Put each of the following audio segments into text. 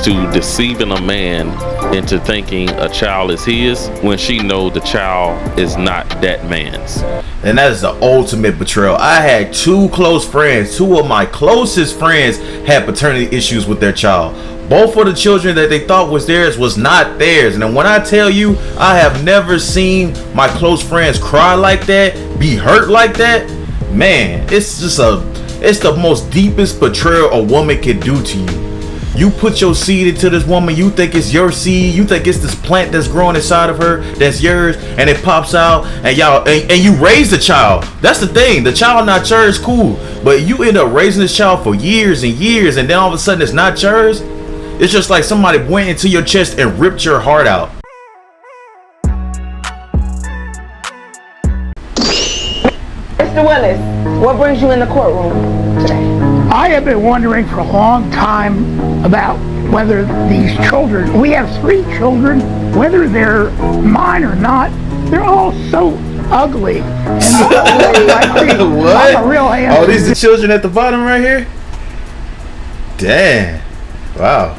to deceiving a man into thinking a child is his when she know the child is not that man's. And that is the ultimate betrayal. I had two close friends, two of my closest friends had paternity issues with their child. Both of the children that they thought was theirs was not theirs. And then when I tell you, I have never seen my close friends cry like that, be hurt like that, man, it's the most deepest betrayal a woman can do to you. You put your seed into this woman, you think it's your seed, you think it's this plant that's growing inside of her that's yours, and it pops out, and you raise the child. That's the thing, the child not yours, cool, but you end up raising this child for years and years, and then all of a sudden it's not yours. It's just like somebody went into your chest and ripped your heart out. Mr. Willis, what brings you in the courtroom today? I have been wondering for a long time about whether these children, we have 3 children, whether they're mine or not, they're all so ugly. What? I'm a real Oh, these are the children at the bottom right here? Damn. Wow.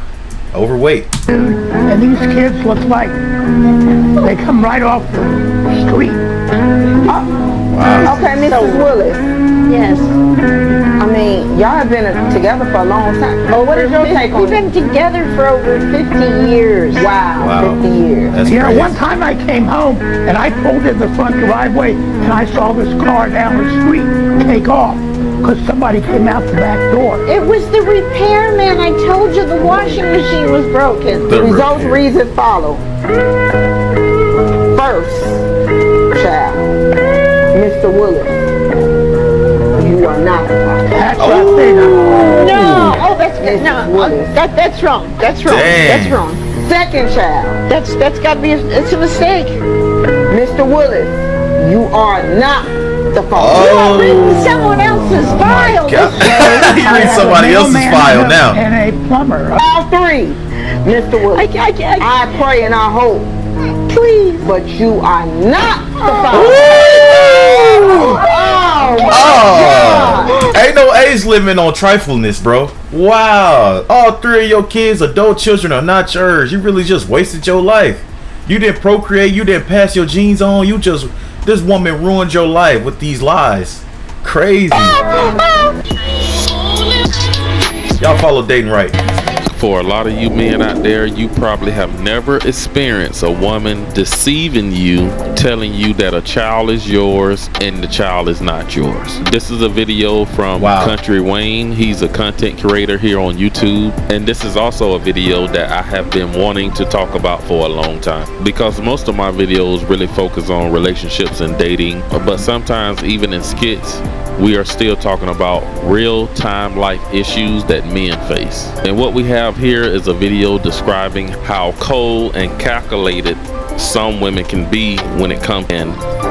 Overweight. And these kids look like they come right off the street. Wow. Okay, Mrs. Willis. Yes. I mean, y'all have been together for a long time. Oh, what is your take on We've been together for over 50 years. Wow, 50 years. That's You know, crazy. one time I came home and I pulled in the front driveway and I saw this car down the street take off because somebody came out the back door. It was the repairman. I told you the washing machine was broken. The results reads as follow. First child, Mr. Willis, you are not the father. That's what I said. No. Oh, that's good. No, Mrs. Willis. that's wrong. That's wrong. Dang. That's wrong. Second child, That's got to be. It's a mistake. Mr. Willis, you are not the father. You are reading someone else's file. God. He reads somebody else's file now. And a plumber. All 3, Mr. Willis. I pray and I hope, Please. but you are not the father. Oh, ain't no age limit on trifleness, bro. Wow. All 3 of your kids, adult children, are not yours. You really just wasted your life. You didn't procreate. You didn't pass your genes on. This woman ruined your life with these lies. Crazy. Y'all follow dating right. For a lot of you men out there, you probably have never experienced a woman deceiving you, telling you that a child is yours and the child is not yours. This is a video from Country Wayne. He's a content creator here on YouTube. And this is also a video that I have been wanting to talk about for a long time, because most of my videos really focus on relationships and dating, but sometimes even in skits, we are still talking about real-time life issues that men face. And what we have here is a video describing how cold and calculated some women can be when it comes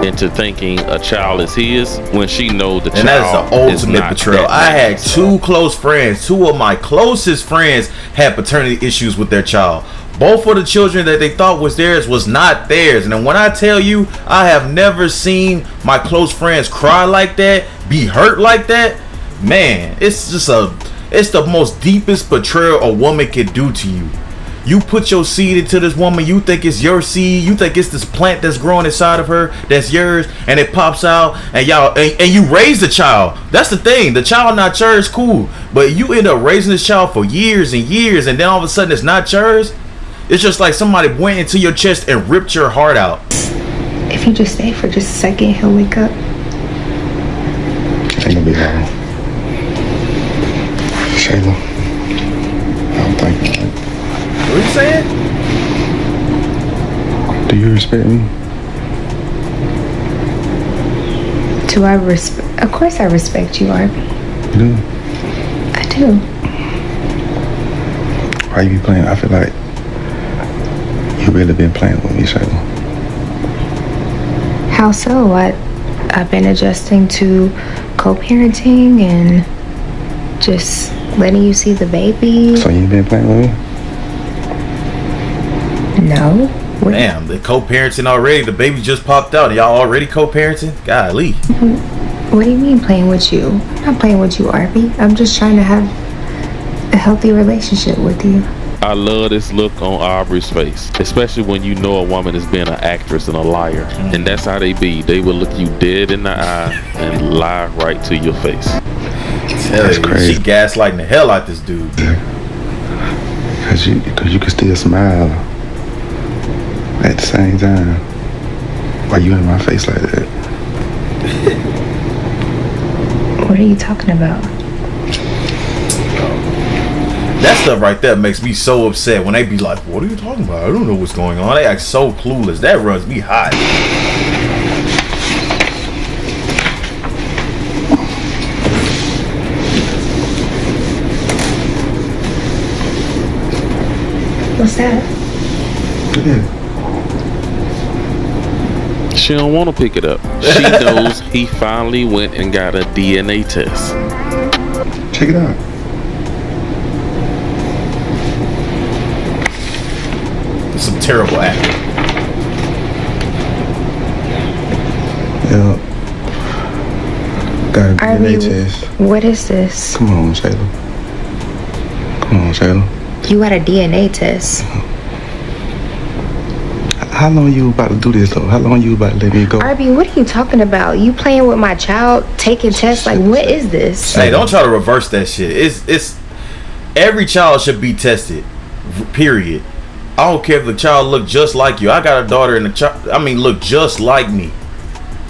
into thinking a child is his when she know the child is not. And that is the ultimate betrayal. I had 2 close friends, 2 of my closest friends had paternity issues with their child. Both of the children that they thought was theirs was not theirs. And then when I tell you, I have never seen my close friends cry like that, be hurt like that, man, it's the most deepest betrayal a woman can do to you. You put your seed into this woman, you think it's your seed, you think it's this plant that's growing inside of her that's yours, and it pops out, and you raise the child. That's the thing, the child not yours, cool, but you end up raising this child for years and years, and then all of a sudden it's not yours. It's just like somebody went into your chest and ripped your heart out. If you just stay for just a second, he'll wake up. Ain't gonna be long. Shayla, I'm thinking. What are you saying? Do you respect me? Do I respect? Of course I respect you, Arby. You do? I do. Why you be playing? I feel like you really been playing with me, Shayla. How so? I've been adjusting to co-parenting and just letting you see the baby. So you been playing with me? No. Damn, the co-parenting already. The baby just popped out. Y'all already co-parenting? Golly. What do you mean playing with you? I'm not playing with you, Arby. I'm just trying to have a healthy relationship with you. I love this look on Aubrey's face, especially when you know a woman is being an actress and a liar. And that's how they be. They will look you dead in the eye and lie right to your face. That's crazy. She gaslighting the hell out this dude. Cause you can still smile at the same time. Why you in my face like that? What are you talking about? That stuff right there makes me so upset when they be like, what are you talking about? I don't know what's going on. They act so clueless. That runs me hot. What's that? Yeah. She don't want to pick it up. She knows he finally went and got a DNA test. Check it out. Some terrible acting. Yeah. Got a DNA Arby, test. what is this? Come on, Shayla. Come on, Shayla. You got a DNA test. How long you about to do this though? How long you about to let me go? Arby, what are you talking about? You playing with my child, taking tests? Like, what is this? Hey, don't try to reverse that shit. It's every child should be tested. Period. I don't care if the child look just like you. I got a daughter and the child, look just like me.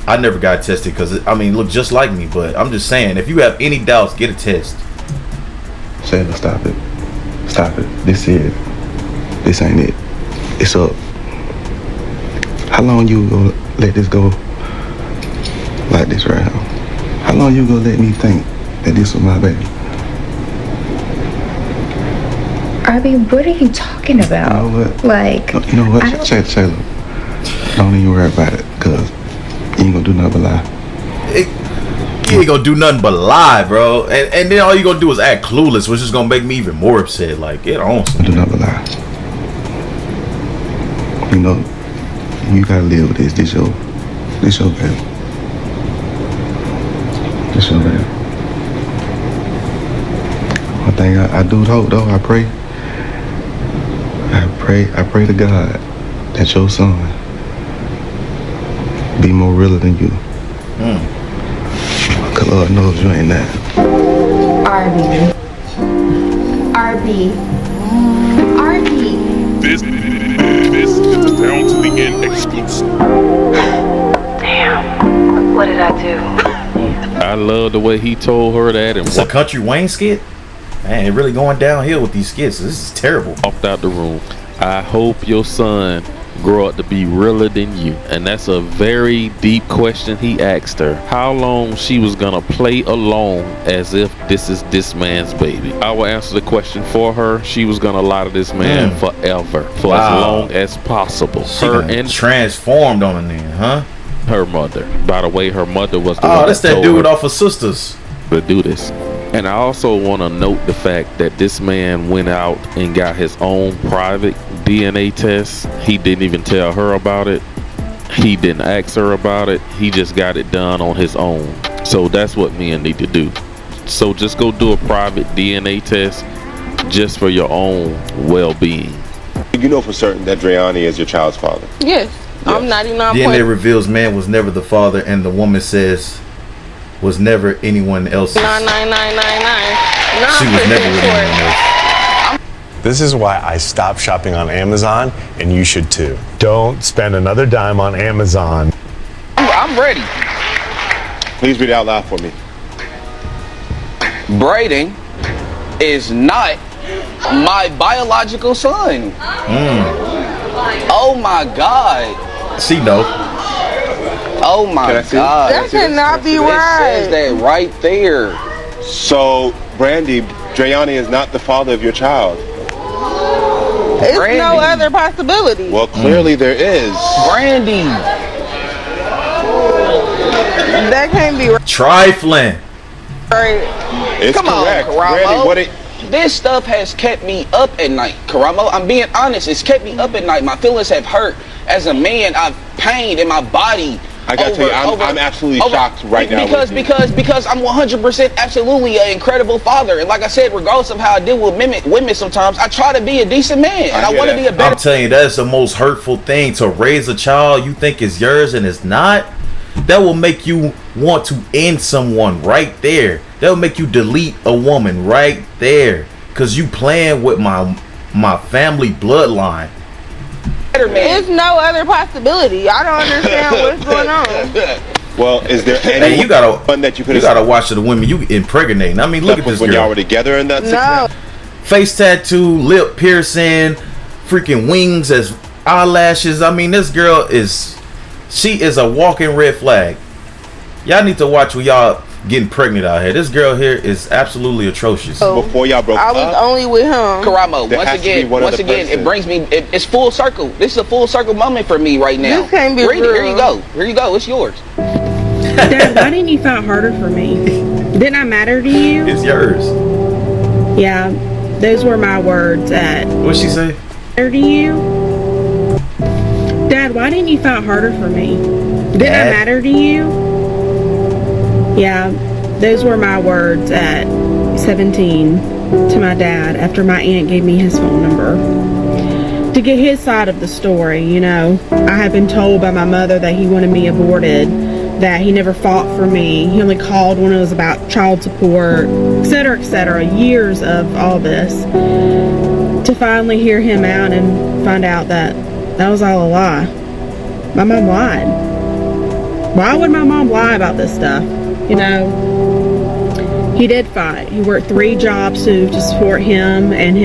I never got tested because, look just like me. But I'm just saying, if you have any doubts, get a test. Shayla, stop it. Stop it. This is it. This ain't it. It's up. How long you gonna let this go like this right now? How long you gonna let me think that this was my baby? Arby, what are you talking about? You know what? Like, you know what? Shayla, don't even worry about it, cause you ain't gonna do nothing but lie. You ain't gonna do nothing but lie, bro. And then all you gonna do is act clueless, which is gonna make me even more upset. Like, get on. Do nothing but lie. You know, you gotta live with this. This your baby. This your baby. One thing I do hope though, I pray to God that your son be more realer than you. Cause Lord knows you ain't that. Arby. This is Down to the End exclusive. Damn. What did I do? I love the way he told her that and It's a Country Wayne skit? Man, it really going downhill with these skits. This is terrible. walked out the room. I hope your son grow up to be realer than you. And that's a very deep question he asked her. How long she was gonna play along as if this is this man's baby. I will answer the question for her. She was gonna lie to this man forever, for as long as possible. She Her done and transformed on the name, huh? her mother. By the way, her mother was the Oh, one that's that told dude her off of Sisters. to do this. And I also want to note the fact that this man went out and got his own private DNA test. He didn't even tell her about it. He didn't ask her about it. He just got it done on his own. So that's what men need to do. So just go do a private DNA test just for your own well-being. You know for certain that Dreani is your child's father? Yes. I'm 99. DNA reveals man was never the father, and the woman says was never anyone else's. 99999. She was never with anyone else. This is why I stopped shopping on Amazon, and you should too. Don't spend another dime on Amazon. I'm ready. Please read it out loud for me. Braden is not my biological son. Oh my God. She know. Oh my God. That cannot be right. It says that right there. So, Brandy, Dreani is not the father of your child. It's Brandy. no other possibility. Well, clearly there is. Brandy. That can't be Trifling. right. It's Come correct. on, Karamo. Brandy, what it... This stuff has kept me up at night, Karamo. I'm being honest. It's kept me up at night. My feelings have hurt. As a man, I've pain in my body. I gotta tell you, I'm absolutely shocked right now. Because I'm 100% absolutely an incredible father. And like I said, regardless of how I deal with women sometimes, I try to be a decent man. And I want to be a better. I'm telling you, that's the most hurtful thing, to raise a child you think is yours and it's not. That will make you want to end someone right there. That will make you delete a woman right there, because you playing with my family bloodline. There's no other possibility. I don't understand what's going on. Well, is there any one that you could? You gotta watch the women you impregnating. I mean, look at this girl. When y'all were together in that situation? Face tattoo, lip piercing, freaking wings as eyelashes. I mean, this girl is a walking red flag. Y'all need to watch when y'all getting pregnant out here. This girl here is absolutely atrocious. Before y'all broke up, I was only with him. Karamo, once again, it brings me. It's full circle. This is a full circle moment for me right now. This can't be real. Here you go. Here you go. It's yours. Dad, why didn't you fight harder for me? Didn't I matter to you? It's yours. Yeah, those were my words. What'd she say? Matter to you? Dad, why didn't you fight harder for me? Didn't I matter to you? Yeah, those were my words at 17 to my dad after my aunt gave me his phone number. To get his side of the story, you know, I had been told by my mother that he wanted me aborted, that he never fought for me. He only called when it was about child support, etc., etc. Years of all this. To finally hear him out and find out that was all a lie. My mom lied. Why would my mom lie about this stuff? You know, he did fight. He worked 3 jobs to support him and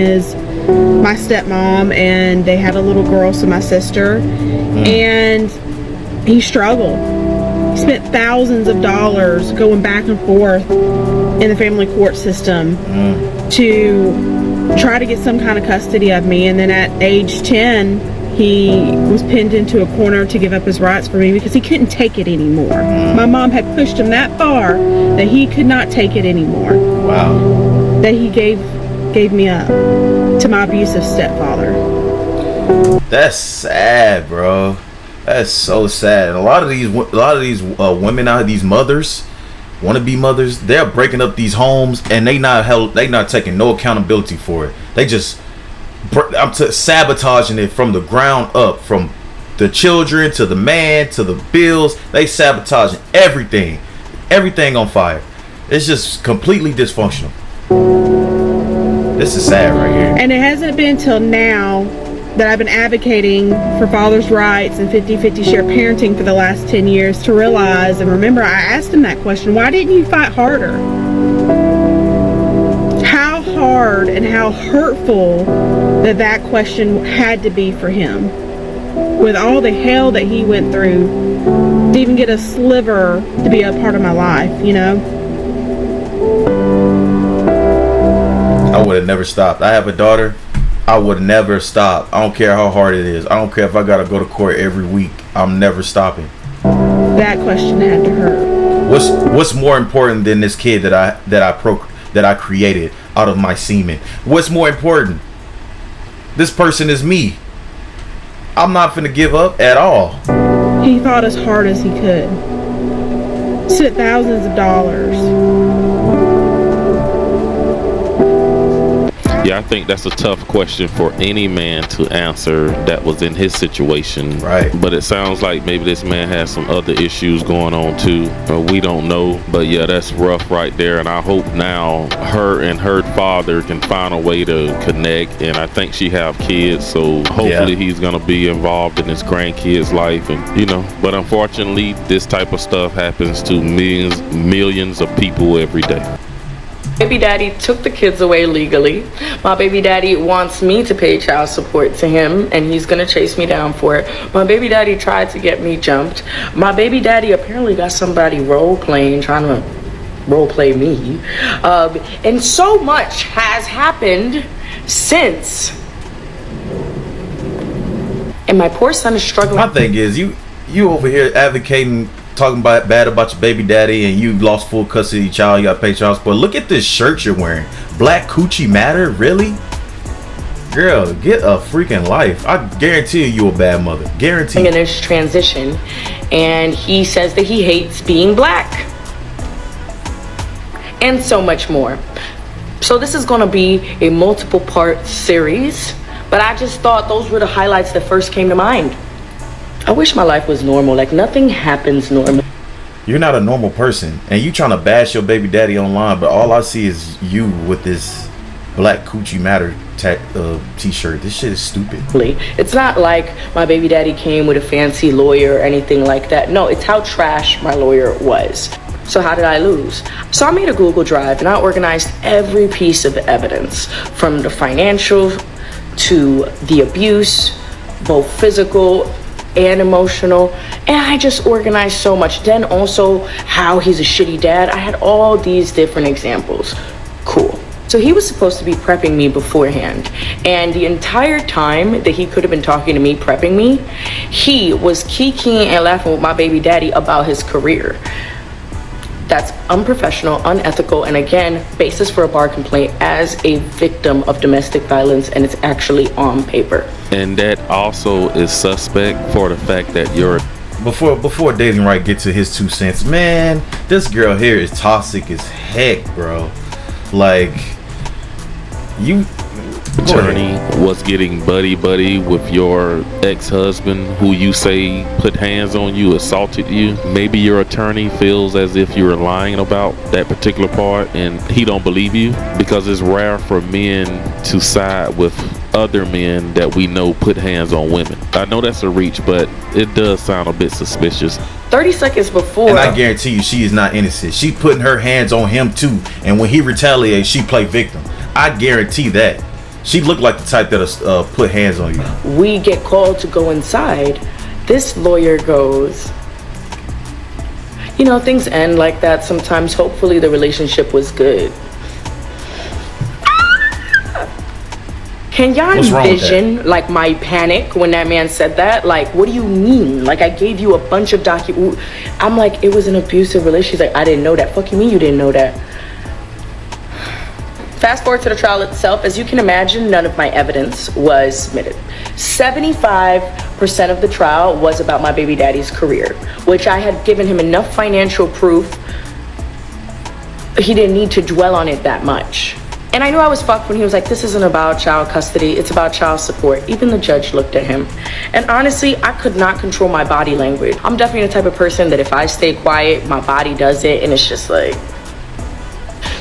my stepmom, and they had a little girl, so my sister, and he struggled. He spent thousands of dollars going back and forth in the family court system to try to get some kind of custody of me, and then at age 10, he was pinned into a corner to give up his rights for me because he couldn't take it anymore. My mom had pushed him that far that he could not take it anymore. Wow. That he gave me up to my abusive stepfather. That's sad, bro. That's so sad. A lot of these women out, these mothers, wannabe mothers, they're breaking up these homes and they not taking no accountability for it. They just sabotaging it from the ground up, from the children to the man to the bills. They sabotaging everything on fire. It's just completely dysfunctional. This is sad right here. And it hasn't been till now that I've been advocating for fathers' rights and 50-50 share parenting for the last 10 years to realize and remember, I asked him that question, why didn't you fight harder? How hard and how hurtful that question had to be for him, with all the hell that he went through to even get a sliver to be a part of my life, you know? I would have never stopped. I have a daughter. I would never stop. I don't care how hard it is. I don't care if I gotta go to court every week. I'm never stopping. That question had to hurt. What's more important than this kid that I created out of my semen? What's more important? This person is me. I'm not finna give up at all. He fought as hard as he could. Spent thousands of dollars. Yeah, I think that's a tough question for any man to answer that was in his situation. Right. But it sounds like maybe this man has some other issues going on too. We don't know. But yeah, that's rough right there. And I hope now her and her father can find a way to connect. And I think she have kids, so hopefully he's gonna be involved in his grandkids' life. And you know, but unfortunately, this type of stuff happens to millions of people every day. Baby daddy took the kids away legally. My baby daddy wants me to pay child support to him, and he's gonna chase me down for it. My baby daddy tried to get me jumped. My baby daddy apparently got somebody trying to role play me. And so much has happened since. And my poor son is struggling. My thing is, you over here advocating, talking bad about your baby daddy, and you lost full custody of your child, you got to pay child support. Look at this shirt you're wearing. Black Coochie Matter? Really? Girl, get a freaking life. I guarantee you a bad mother. Guarantee. In his transition, and he says that he hates being black. And so much more. So this is gonna be a multiple part series, but I just thought those were the highlights that first came to mind. I wish my life was normal, like nothing happens normal. You're not a normal person, and you trying to bash your baby daddy online, but all I see is you with this Black Coochie Matter t-shirt. This shit is stupid. It's not like my baby daddy came with a fancy lawyer or anything like that. No, it's how trash my lawyer was. So how did I lose? So I made a Google Drive and I organized every piece of evidence, from the financial to the abuse, both physical and emotional, and I just organized so much. Then also how he's a shitty dad. I had all these different examples. Cool. So he was supposed to be prepping me beforehand, and the entire time that he could have been talking to me, prepping me, he was kikiing and laughing with my baby daddy about his career. That's unprofessional, unethical, and again, basis for a bar complaint as a victim of domestic violence, and it's actually on paper. And that also is suspect for the fact that you're... Before Dating Right get to his 2 cents, man, this girl here is toxic as heck, bro. Like, you... Attorney was getting buddy with your ex-husband who you say put hands on you, assaulted you. Maybe your attorney feels as if you were lying about that particular part and he don't believe you, because it's rare for men to side with other men that we know put hands on women. I know that's a reach, but it does sound a bit suspicious. 30 seconds before, and I guarantee you she is not innocent. She's putting her hands on him too, and when he retaliates, she play victim. I guarantee that. She looked like the type that'll put hands on you. We get called to go inside. This lawyer goes, you know, things end like that sometimes. Hopefully the relationship was good. Can y'all envision like my panic when that man said that? Like, what do you mean? Like, I gave you a bunch of I'm like, it was an abusive relationship. She's like, I didn't know that. Fuck you mean you didn't know that? Fast forward to the trial itself. As you can imagine, none of my evidence was submitted. 75% of the trial was about my baby daddy's career, which I had given him enough financial proof. He didn't need to dwell on it that much. And I knew I was fucked when he was like, this isn't about child custody, it's about child support. Even the judge looked at him. And honestly, I could not control my body language. I'm definitely the type of person that if I stay quiet, my body does it, and it's just like...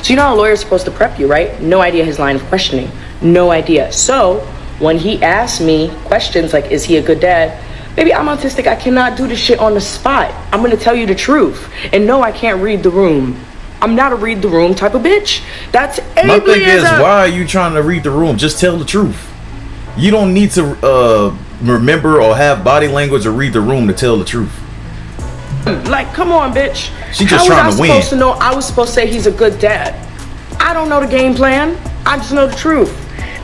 So you know how a lawyer is supposed to prep you, right? No idea his line of questioning. No idea. So when he asked me questions like, is he a good dad? Baby, I'm autistic. I cannot do this shit on the spot. I'm going to tell you the truth. And no, I can't read the room. I'm not a read the room type of bitch. That's my thing is, why are you trying to read the room? Just tell the truth. You don't need to remember or have body language or read the room to tell the truth. Like, come on, bitch. She just trying to win. How was I supposed to know? I was supposed to say he's a good dad. I don't know the game plan. I just know the truth.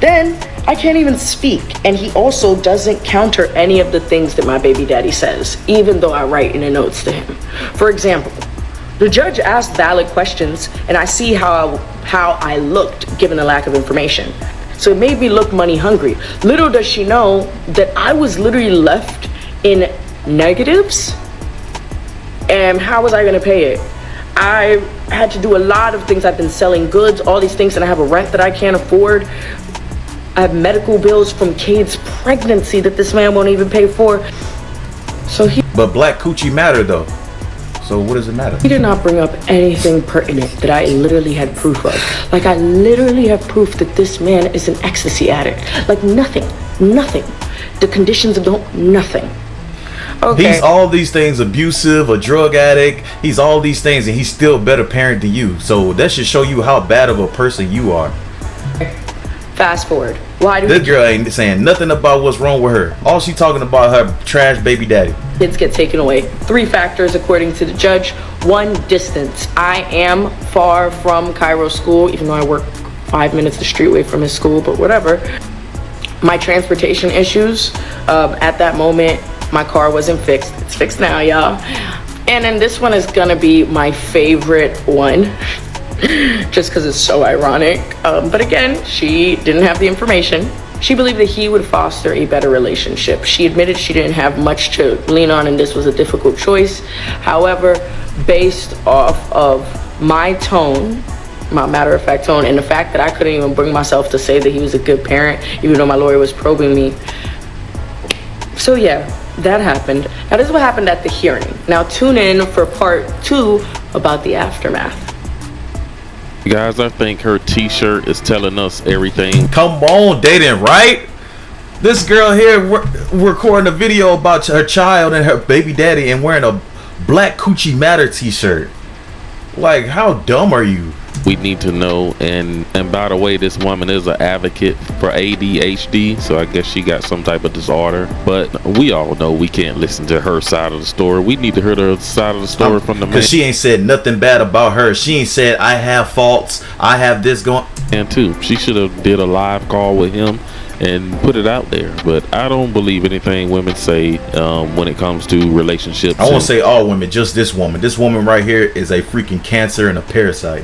Then I can't even speak. And he also doesn't counter any of the things that my baby daddy says, even though I write in the notes to him. For example, the judge asked valid questions, and I see how I looked given the lack of information. So it made me look money hungry. Little does she know that I was literally left in negatives. And how was I gonna pay it? I had to do a lot of things. I've been selling goods, all these things, and I have a rent that I can't afford. I have medical bills from Cade's pregnancy that this man won't even pay for. So But Black Coochie Matter though. So what does it matter? He did not bring up anything pertinent that I literally had proof of. Like, I literally have proof that this man is an ecstasy addict. Like, nothing. The conditions of nothing. Okay. He's all these things, abusive, a drug addict. He's all these things, and he's still a better parent than you. So that should show you how bad of a person you are. Fast forward. Why do this girl ain't saying nothing about what's wrong with her? All she talking about her trash baby daddy. Kids get taken away. 3 factors according to the judge. 1, distance. I am far from Cairo's school, even though I work 5 minutes the street away from his school, but whatever. My transportation issues, at that moment, my car wasn't fixed. It's fixed now, y'all. And then this one is gonna be my favorite one, just because it's so ironic. But again, she didn't have the information. She believed that he would foster a better relationship. She admitted she didn't have much to lean on and this was a difficult choice. However, based off of my tone, my matter-of-fact tone, and the fact that I couldn't even bring myself to say that he was a good parent, even though my lawyer was probing me. So yeah, that happened. Now this is what happened at the hearing. Now tune in for part 2 about the aftermath. Guys, I think her t-shirt is telling us everything. Come on, dating, right? This girl here recording a video about her child and her baby daddy and wearing a Black Coochie Matter t-shirt. Like, how dumb are you? We need to know, and by the way, this woman is an advocate for ADHD, so I guess she got some type of disorder. But we all know we can't listen to her side of the story. We need to hear the side of the story from the man. Because she ain't said nothing bad about her. She ain't said, I have faults, I have this going. And too, she should have did a live call with him and put it out there. But I don't believe anything women say when it comes to relationships. I won't say all women, just this woman. This woman right here is a freaking cancer and a parasite.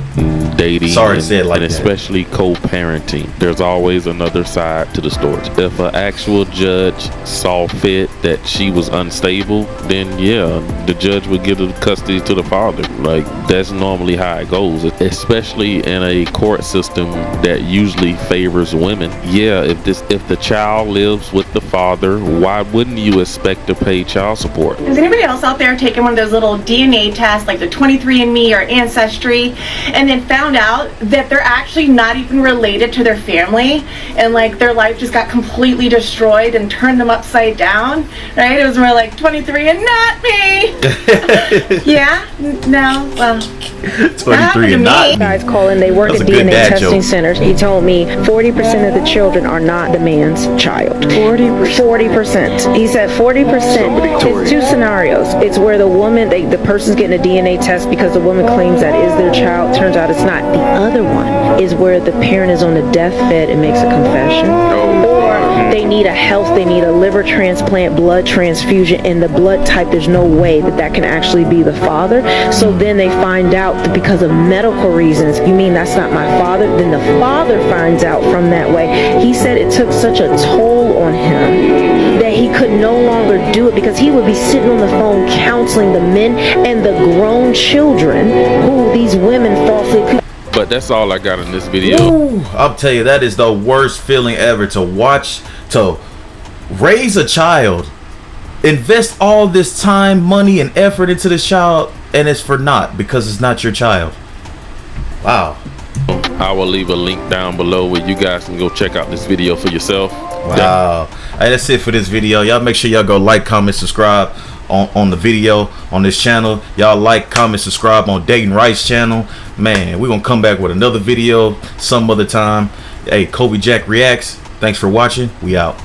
Dating, sorry to say it like and that. Especially co-parenting. There's always another side to the story. If an actual judge saw fit that she was unstable, then yeah, the judge would give the custody to the father. Like, that's normally how it goes, especially in a court system that usually favors women. Yeah, if the child lives with the father, why wouldn't you expect to pay child support? Is anybody else out there taking one of those little DNA tests like the 23andMe or Ancestry and then found out that they're actually not even related to their family and like their life just got completely destroyed and turned them upside down, right? It was more like 23 and not me. Yeah? No? Well, 23 and not me. Guys call in, they work at DNA testing centers. He told me 40% of the children are not the man's child. 40%. He said 40%. It's two scenarios. It's where the woman, the person's getting a DNA test because the woman claims that is their child. Turns out it's not. The other one is where the parent is on the deathbed and makes a confession. Or they need they need a liver transplant, blood transfusion, and the blood type, there's no way that can actually be the father. So then they find out that because of medical reasons, you mean that's not my father? Then the father finds out from that way. He said it took such a toll on him that he could no longer do it because he would be sitting on the phone counseling the men and the grown children who these women falsely. But that's all I got in this video. Ooh, I'll tell you, that is the worst feeling ever, to watch, to raise a child, invest all this time, money, and effort into this child, and it's for naught because it's not your child. Wow. I will leave a link down below where you guys can go check out this video for yourself. Wow. Hey, that's it for this video. Y'all make sure y'all go like, comment, subscribe on the video on this channel. Y'all like, comment, subscribe on Dating Rice channel. Man, we're gonna come back with another video some other time. Hey, Kobe Jack Reacts. Thanks for watching. We out.